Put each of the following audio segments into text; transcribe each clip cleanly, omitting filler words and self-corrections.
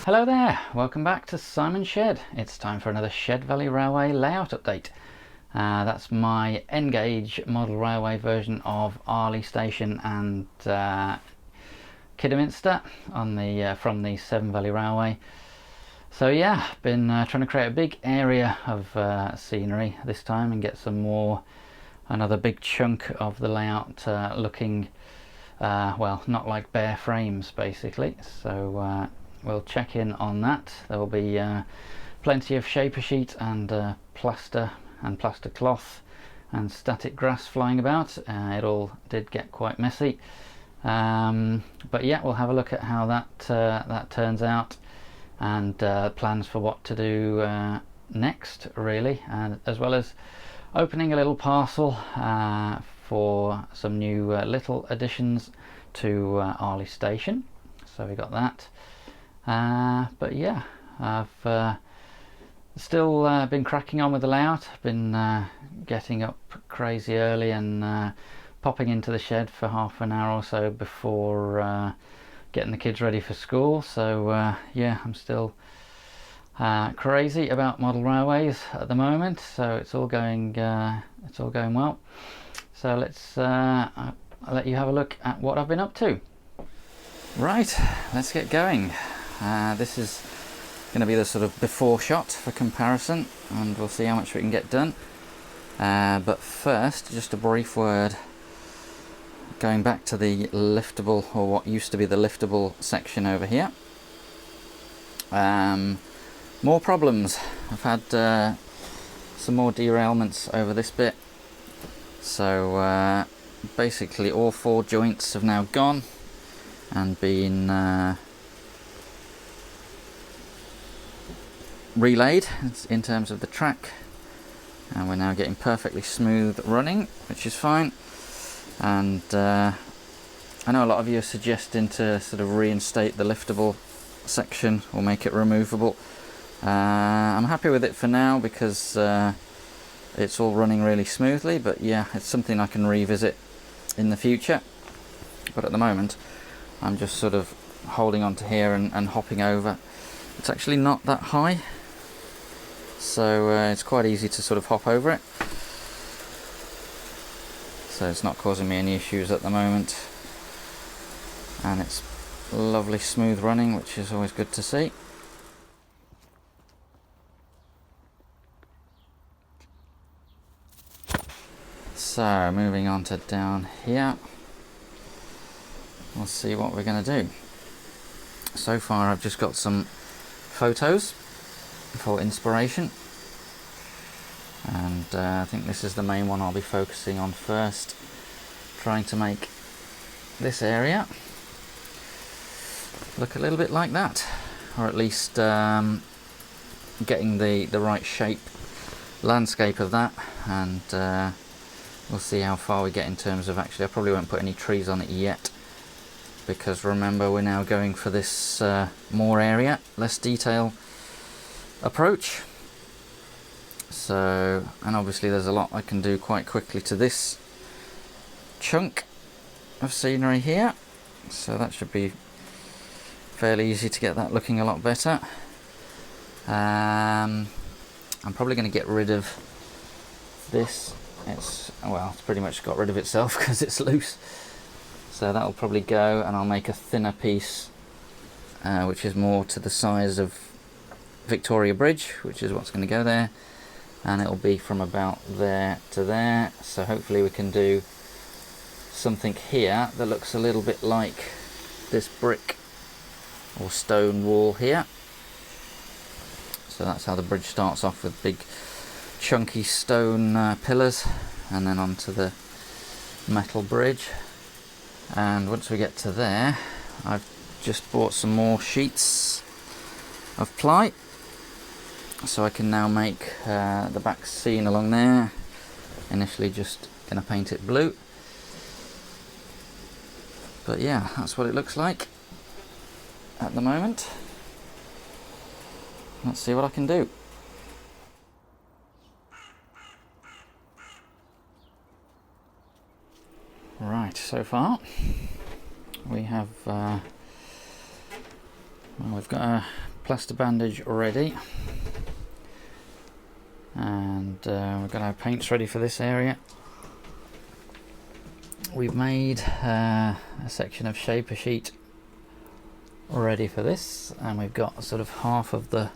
Hello there, welcome back to Simon's Shed. It's time for another Severn Valley Railway layout update. That's my N-gauge model railway version of Arley station and Kidderminster on the from the Severn Valley Railway. So yeah, been trying to create a big area of scenery this time and get another big chunk of the layout looking well, not like bare frames basically. So we'll check in on that. There will be plenty of shaper sheet and plaster and plaster cloth and static grass flying about. It all did get quite messy, but yeah, we'll have a look at how that turns out and plans for what to do next really, and as well as opening a little parcel for some new little additions to Arley station. So we got that. But yeah, I've still been cracking on with the layout. I've been getting up crazy early and popping into the shed for half an hour or so before getting the kids ready for school. So yeah, I'm still crazy about model railways at the moment. So it's all going well. So I'll let you have a look at what I've been up to. Right, let's get going. This is going to be the sort of before shot for comparison, and we'll see how much we can get done. But first, just a brief word going back to the liftable, or what used to be the liftable section over here. More problems. I've had some more derailments over this bit. So basically all four joints have now gone and been relayed in terms of the track, and we're now getting perfectly smooth running, which is fine. And I know a lot of you are suggesting to sort of reinstate the liftable section or make it removable. I'm happy with it for now because it's all running really smoothly, but yeah, it's something I can revisit in the future. But at the moment I'm just sort of holding on to here and hopping over. It's actually not that high, so it's quite easy to sort of hop over it. So it's not causing me any issues at the moment, and it's lovely smooth running, which is always good to see. So moving on to down here, we'll see what we're going to do. So far I've just got some photos for inspiration, and I think this is the main one I'll be focusing on first, trying to make this area look a little bit like that, or at least getting the right shape landscape of that. And we'll see how far we get in terms of, actually I probably won't put any trees on it yet, because remember we're now going for this more area, less detail approach. So, and obviously there's a lot I can do quite quickly to this chunk of scenery here, so that should be fairly easy to get that looking a lot better. I'm probably going to get rid of this. It's pretty much got rid of itself because it's loose, so that'll probably go, and I'll make a thinner piece which is more to the size of Victoria Bridge, which is what's going to go there, and it'll be from about there to there. So hopefully we can do something here that looks a little bit like this brick or stone wall here. So that's how the bridge starts off, with big chunky stone pillars, and then onto the metal bridge. And once we get to there, I've just bought some more sheets of ply, so I can now make the back scene along there. Initially just going to paint it blue, but yeah, that's what it looks like at the moment. Let's see what I can do. Right, so far we have we've got a plaster bandage ready, and we've got our paints ready for this area. We've made a section of shaper sheet ready for this, and we've got sort of half of the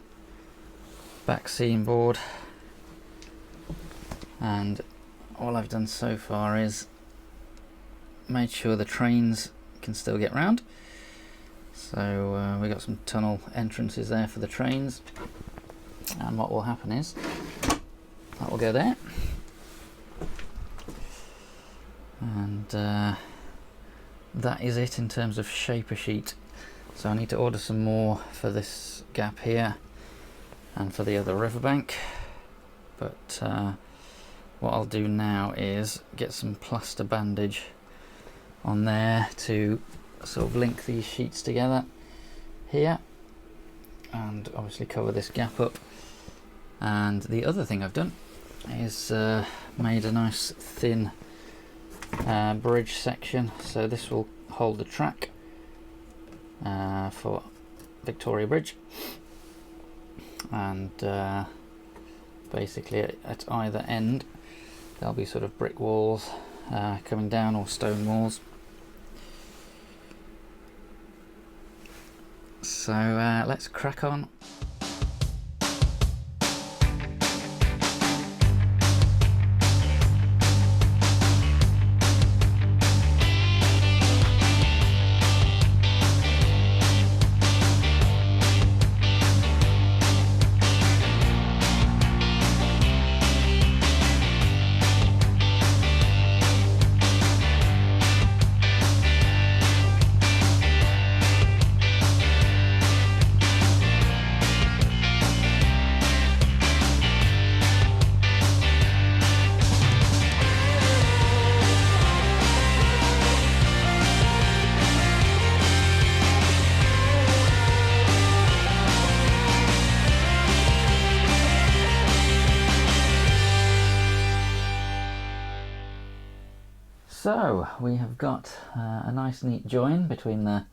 back seam board, and all I've done so far is made sure the trains can still get round. So we've got some tunnel entrances there for the trains, and what will happen is that will go there, and that is it in terms of shaper sheet. So I need to order some more for this gap here and for the other riverbank, but what I'll do now is get some plaster bandage on there to sort of link these sheets together here, and obviously cover this gap up. And the other thing I've done is made a nice thin bridge section, so this will hold the track for Victoria Bridge, and basically at either end there'll be sort of brick walls coming down, or stone walls. So let's crack on. So we have got a nice neat join between the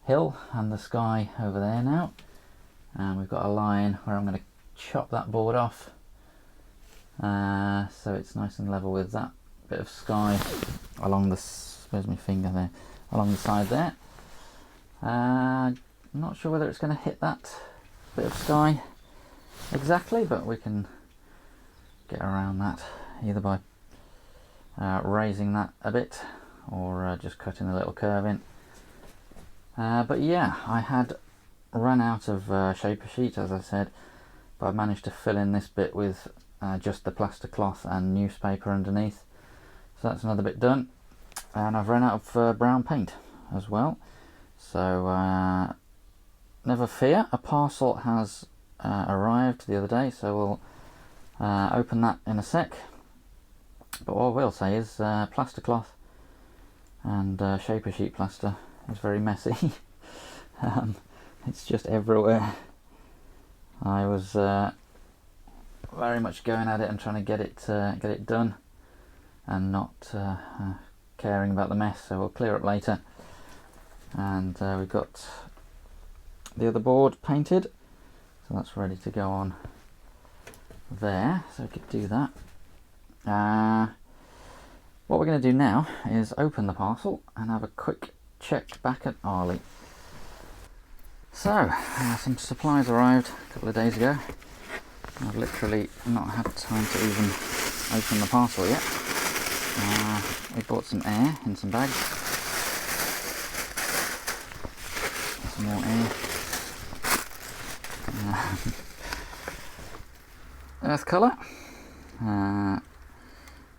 hill and the sky over there now, and we've got a line where I'm going to chop that board off so it's nice and level with that bit of sky along the, where's my finger there, along the side there. I'm not sure whether it's going to hit that bit of sky exactly, but we can get around that either by raising that a bit, or just cutting a little curve in. But yeah, I had run out of shaper sheet, as I said, but I managed to fill in this bit with just the plaster cloth and newspaper underneath, so that's another bit done. And I've run out of brown paint as well, so never fear, a parcel has arrived the other day, so we'll open that in a sec. But what I will say is plaster cloth and shaper sheet plaster is very messy. It's just everywhere. I was very much going at it and trying to get it done, and not caring about the mess, so we'll clear up later. And we've got the other board painted, so that's ready to go on there, so we could do that. What we're going to do now is open the parcel and have a quick check back at Arley. So, some supplies arrived a couple of days ago. I've literally not had time to even open the parcel yet. We bought some air in some bags. Some more air. Earth colour.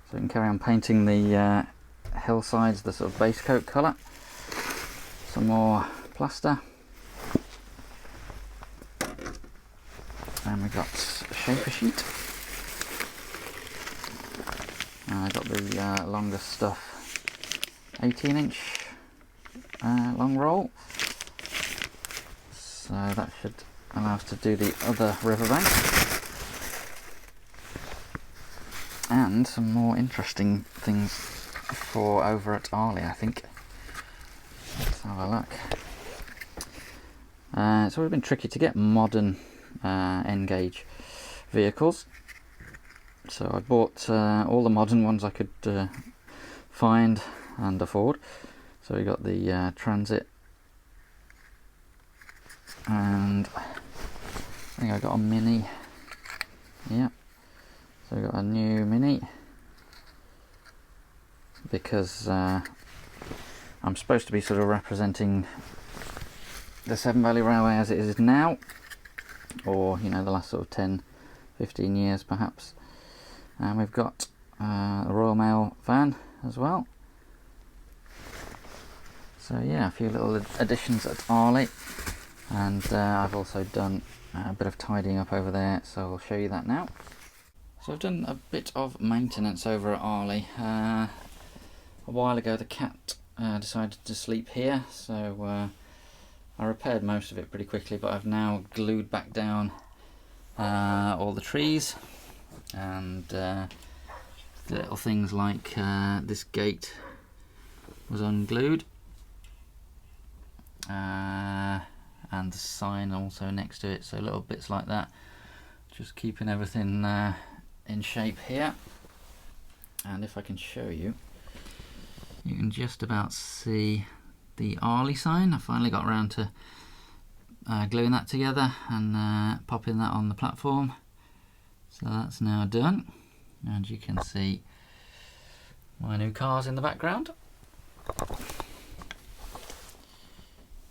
So we can carry on painting the hillsides, the sort of base coat colour. Some more plaster. And we've got shaper sheet. I got the longest stuff, 18-inch long roll. So that should allow us to do the other riverbank. And some more interesting things for over at Arley, I think. Let's have a look. It's always been tricky to get modern N-gauge vehicles, so I bought all the modern ones I could find and afford. So we got the Transit, and I think I got a Mini. Yeah, so we got a new Mini because I'm supposed to be sort of representing the Severn Valley Railway as it is now, or you know, the last sort of 10-15 years perhaps. And we've got a Royal Mail van as well. So yeah, a few little additions at Arley, and I've also done a bit of tidying up over there, so I'll show you that now. So I've done a bit of maintenance over at Arley. A while ago the cat decided to sleep here, so I repaired most of it pretty quickly, but I've now glued back down all the trees, and little things like this gate was unglued, and the sign also next to it, so little bits like that, just keeping everything in shape here. And if I can show you, you can just about see the Arley sign. I finally got around to gluing that together and popping that on the platform, so that's now done, and you can see my new cars in the background.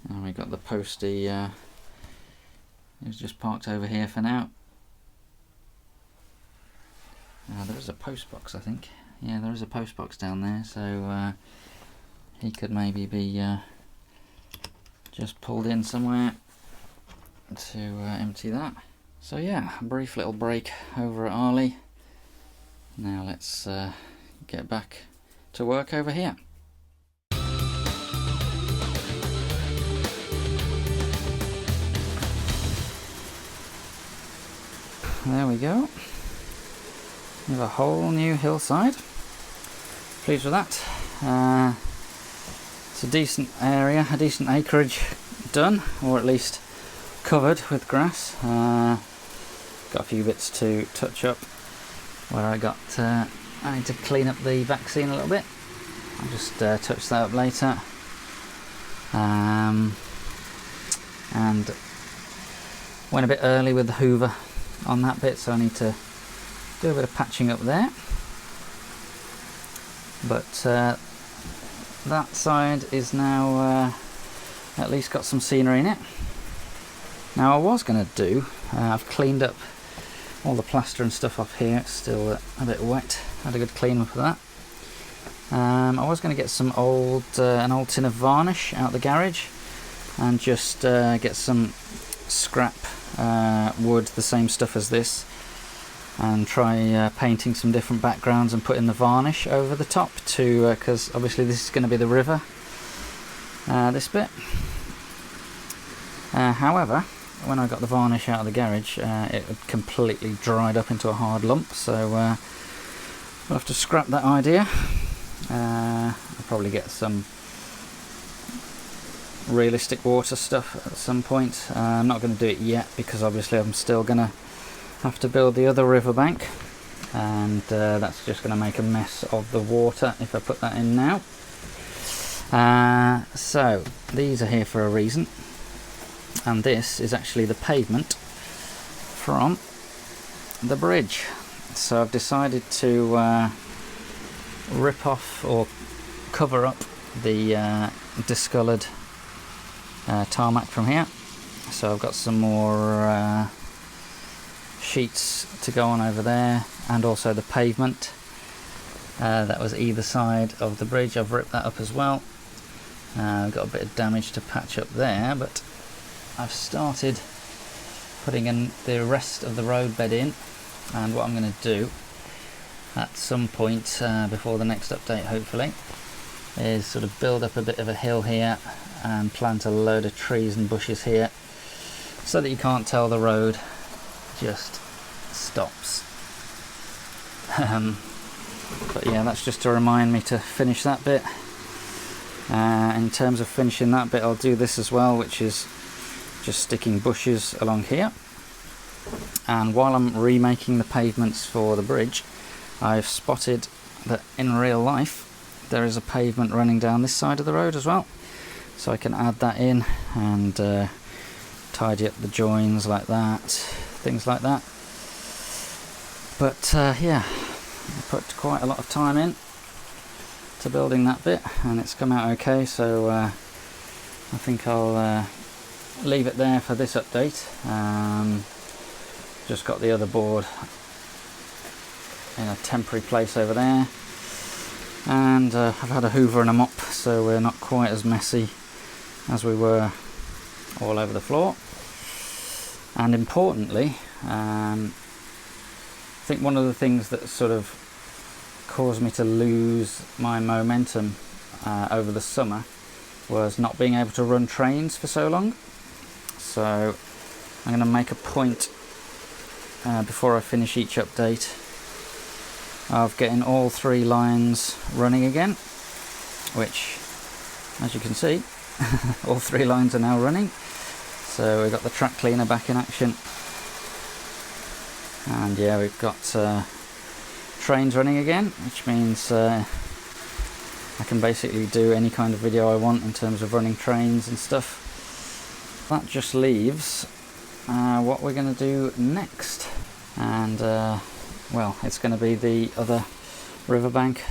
And we got the postie, it's just parked over here for now. There is a post box, I think. Yeah, there is a post box down there, so he could maybe be just pulled in somewhere to empty that. So yeah, a brief little break over at Arley. Now let's get back to work over here. There we go. We have a whole new hillside. Pleased with that. It's a decent area, a decent acreage done, or at least covered with grass. Got a few bits to touch up where I need to clean up the back scene a little bit. I'll just touch that up later. And went a bit early with the hoover on that bit, so I need to do a bit of patching up there. But that side is now at least got some scenery in it. Now I was going to do, I've cleaned up all the plaster and stuff off here. It's still a bit wet. Had a good clean up of that. I was going to get some an old tin of varnish out the garage and just get some scrap wood, the same stuff as this, and try painting some different backgrounds and putting the varnish over the top to, because obviously this is going to be the river, this bit. However, when I got the varnish out of the garage, it had completely dried up into a hard lump, so we'll have to scrap that idea. I'll probably get some realistic water stuff at some point. I'm not going to do it yet because obviously I'm still going to have to build the other riverbank, and that's just going to make a mess of the water if I put that in now. So these are here for a reason, and this is actually the pavement from the bridge. So I've decided to rip off or cover up the discoloured tarmac from here. So I've got some more sheets to go on over there, and also the pavement that was either side of the bridge. I've ripped that up as well. I've got a bit of damage to patch up there, but I've started putting in the rest of the road bed in, and what I'm going to do at some point before the next update hopefully is sort of build up a bit of a hill here and plant a load of trees and bushes here so that you can't tell the road just stops. But yeah, that's just to remind me to finish that bit. In terms of finishing that bit, I'll do this as well, which is just sticking bushes along here. And while I'm remaking the pavements for the bridge, I've spotted that in real life there is a pavement running down this side of the road as well, so I can add that in and tidy up the joins like that, things like that. But yeah, I put quite a lot of time in to building that bit, and it's come out okay, so I think I'll leave it there for this update. Just got the other board in a temporary place over there, and I've had a hoover and a mop, so we're not quite as messy as we were all over the floor. And importantly, I think one of the things that sort of caused me to lose my momentum over the summer was not being able to run trains for so long. So I'm going to make a point before I finish each update of getting all 3 lines running again, which, as you can see, all 3 lines are now running. So we've got the track cleaner back in action, and yeah, we've got trains running again, which means I can basically do any kind of video I want in terms of running trains and stuff. That just leaves what we're going to do next, and well, it's going to be the other riverbank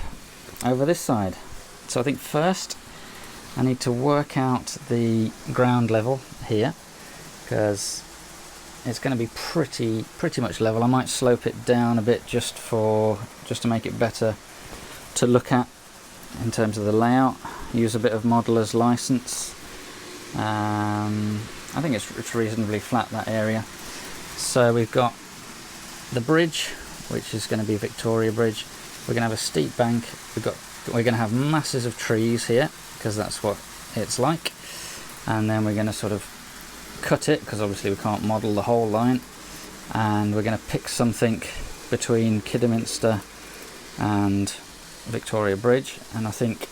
over this side. So I think first I need to work out the ground level here, because it's going to be pretty much level. I might slope it down a bit just to make it better to look at in terms of the layout. Use a bit of modeler's license. I think it's reasonably flat, that area. So we've got the bridge, which is going to be Victoria Bridge. We're going to have a steep bank. We're going to have masses of trees here, because that's what it's like. And then we're going to sort of cut it, because obviously we can't model the whole line. And we're going to pick something between Kidderminster and Victoria Bridge. And I think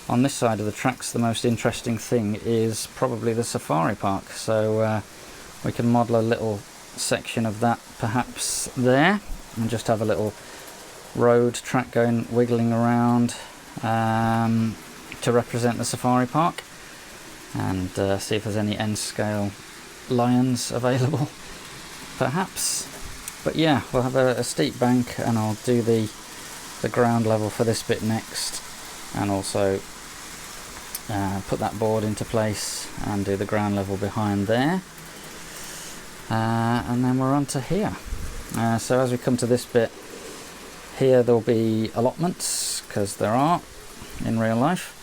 on this side of the tracks, the most interesting thing is probably the safari park. So we can model a little section of that perhaps there, and just have a little road track going, wiggling around to represent the safari park, and see if there's any end scale lions available perhaps. But yeah, we'll have a steep bank, and I'll do the ground level for this bit next, and also put that board into place and do the ground level behind there, and then we're on to here. So as we come to this bit here, there'll be allotments, because there are in real life.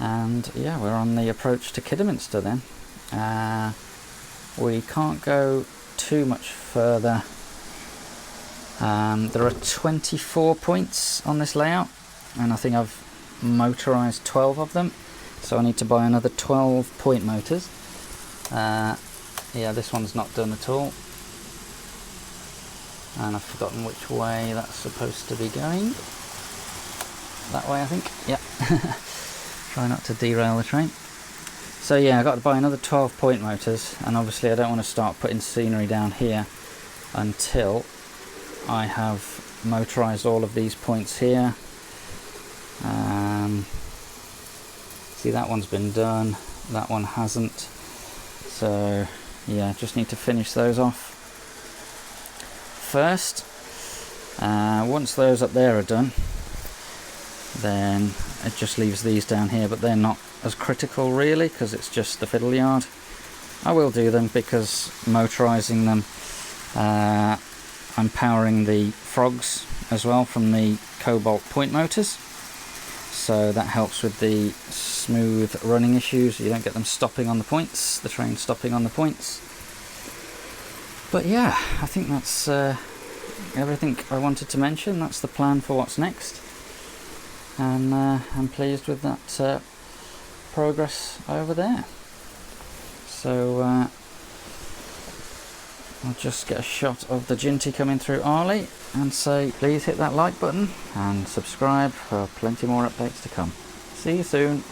And yeah, we're on the approach to Kidderminster then. We can't go too much further. There are 24 points on this layout, and I think I've motorised 12 of them, so I need to buy another 12 point motors. Yeah, this one's not done at all, and I've forgotten which way that's supposed to be going. That way, I think. Yeah. Try not to derail the train. So yeah, I've got to buy another 12 point motors, and obviously I don't want to start putting scenery down here until I have motorised all of these points here. See, that one's been done, that one hasn't. So yeah, just need to finish those off first. Once those up there are done, then it just leaves these down here, but they're not as critical really, because it's just the fiddle yard. I will do them because motorising them, I'm powering the frogs as well from the Cobalt point motors, so that helps with the smooth running issues. You don't get them stopping on the points, the train stopping on the points. But yeah, I think that's everything I wanted to mention. That's the plan for what's next, and I'm pleased with that progress over there. So I'll just get a shot of the Ginty coming through Arley and say please hit that like button and subscribe for plenty more updates to come. See you soon.